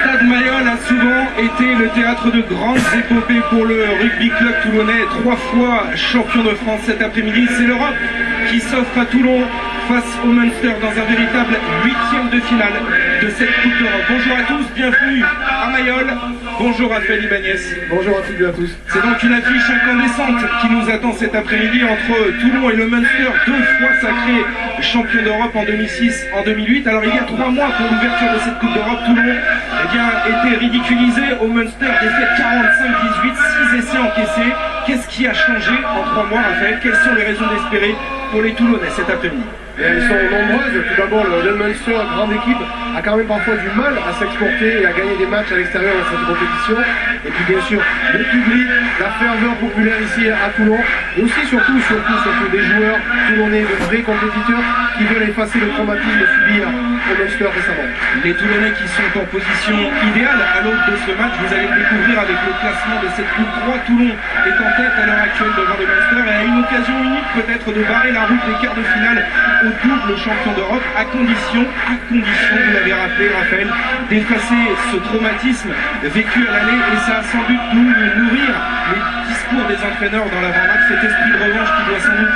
stade Mayol a souvent été le théâtre de grandes épopées pour le rugby club toulonnais, 3 fois champion de France cet après-midi. C'est l'Europe qui s'offre à Toulon face au Munster dans un véritable 8e de finale de cette Coupe d'Europe. Bonjour à tous, bienvenue à Mayol. Bonjour Raphaël Ibanez. Bonjour à toutes et à tous. C'est donc une affiche incandescente qui nous attend cet après-midi entre Toulon et le Munster, 2 fois sacré champion d'Europe en 2006, en 2008. Alors il y a 3 mois pour l'ouverture de cette Coupe d'Europe, Toulon était ridiculisé au Munster, défaite 45-18, 6 essais encaissés. Qu'est-ce qui a changé en 3 mois, Raphaël? Quelles sont les raisons d'espérer pour les Toulonnais cet après-midi? Elles sont nombreuses. Tout d'abord, le Munster, grande équipe, a quand même parfois du mal à s'exporter et à gagner des matchs à l'extérieur de cette compétition. Et puis bien sûr, le public, la ferveur populaire ici à Toulon. Et aussi surtout des joueurs toulonnais, de vrais compétiteurs qui veulent effacer le traumatisme subi au Munster récemment. Les Toulonnais qui sont en position idéale à l'aube de ce match, vous allez le découvrir avec le classement de cette Coupe 3. Toulon est en tête à l'heure actuelle devant le Munster et a une occasion unique peut-être de barrer la route des quarts de finale au double champion d'Europe, à condition, vous l'avez rappelé Raphaël, d'effacer ce traumatisme vécu à l'aller, et ça a sans doute nourrir les discours des entraîneurs dans l'avant-match, cet esprit de revanche qui doit sans doute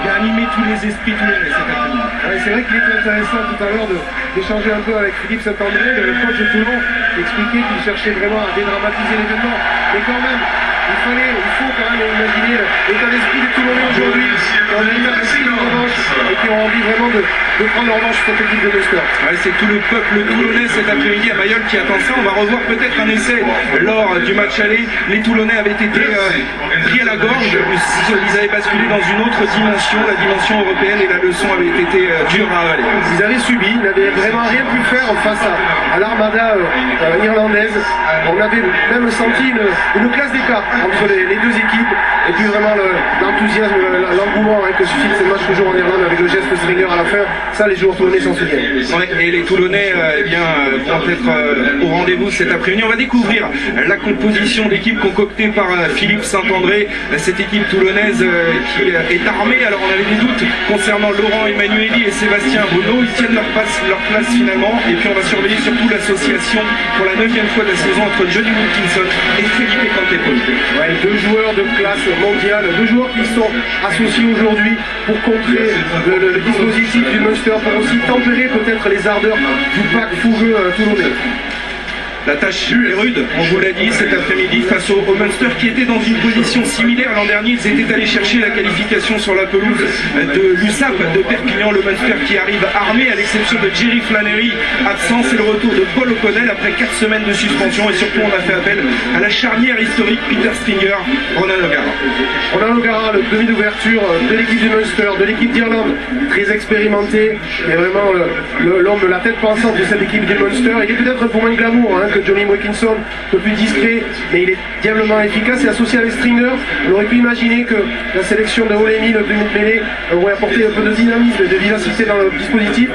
animer tous les esprits toulonnais cet après-midi. Ouais, c'est vrai qu'il était intéressant tout à l'heure d'échanger un peu avec Philippe Saint-André, le coach de Toulon, qui expliquait qu'il cherchait vraiment à dédramatiser l'événement, mais quand même il faut quand même imaginer l'état d'esprit des Toulonnais aujourd'hui, qui ont une esprit de revanche et qui ont envie vraiment de prendre leur revanche sur cette équipe de Munster. Ouais, c'est tout le peuple toulonnais cet après-midi à Mayol qui attend ça. On va revoir peut-être un essai lors du match aller. Les Toulonnais avaient été pris à la gorge, ils avaient basculé dans une autre dimension, la dimension européenne, et la leçon avait été dure à avaler. Ils avaient subi, ils n'avaient vraiment rien pu faire face à l'armada irlandaise. On avait même senti une classe d'écart entre les deux équipes, et puis vraiment l'enthousiasme, l'engouement que suscite ces matchs toujours en Irlande avec le geste Stringer à la fin, ça les joueurs toulonnais s'en souviennent. Ouais, et les Toulonnais vont être au rendez-vous cet après-midi. On va découvrir la composition d'équipe concoctée par Philippe Saint-André, cette équipe toulonnaise qui est armée. Alors on avait des doutes concernant Laurent Emmanueli et Sébastien Bonneau, ils tiennent leur place finalement, et puis on va surveiller surtout l'association pour la 9e fois de la saison entre Johnny Wilkinson et Felipe Cantepoli. Ouais, 2 joueurs de classe mondiale, 2 joueurs qui sont associés aujourd'hui pour contrer le dispositif du Munster, pour aussi tempérer peut-être les ardeurs du pack fougueux toulonnais. La tâche est rude, on vous l'a dit, cet après-midi face au Munster qui était dans une position similaire l'an dernier. Ils étaient allés chercher la qualification sur la pelouse de l'USAP de Perpignan. Le Munster qui arrive armé, à l'exception de Jerry Flannery, absent. C'est le retour de Paul O'Connell après 4 semaines de suspension, et surtout on a fait appel à la charnière historique Peter Stringer, Ronan O'Gara. Ronan O'Gara, le demi d'ouverture de l'équipe du Munster, de l'équipe d'Irlande, très expérimenté, et vraiment l'homme de la tête pensante de cette équipe du Munster. Il est peut-être un peu moins glamour que Johnny Wilkinson, un peu plus discret, mais il est diablement efficace et associé avec Stringer. On aurait pu imaginer que la sélection de Olemi, le demi de mêlée, aurait apporté un peu de dynamisme et de vivacité dans le dispositif.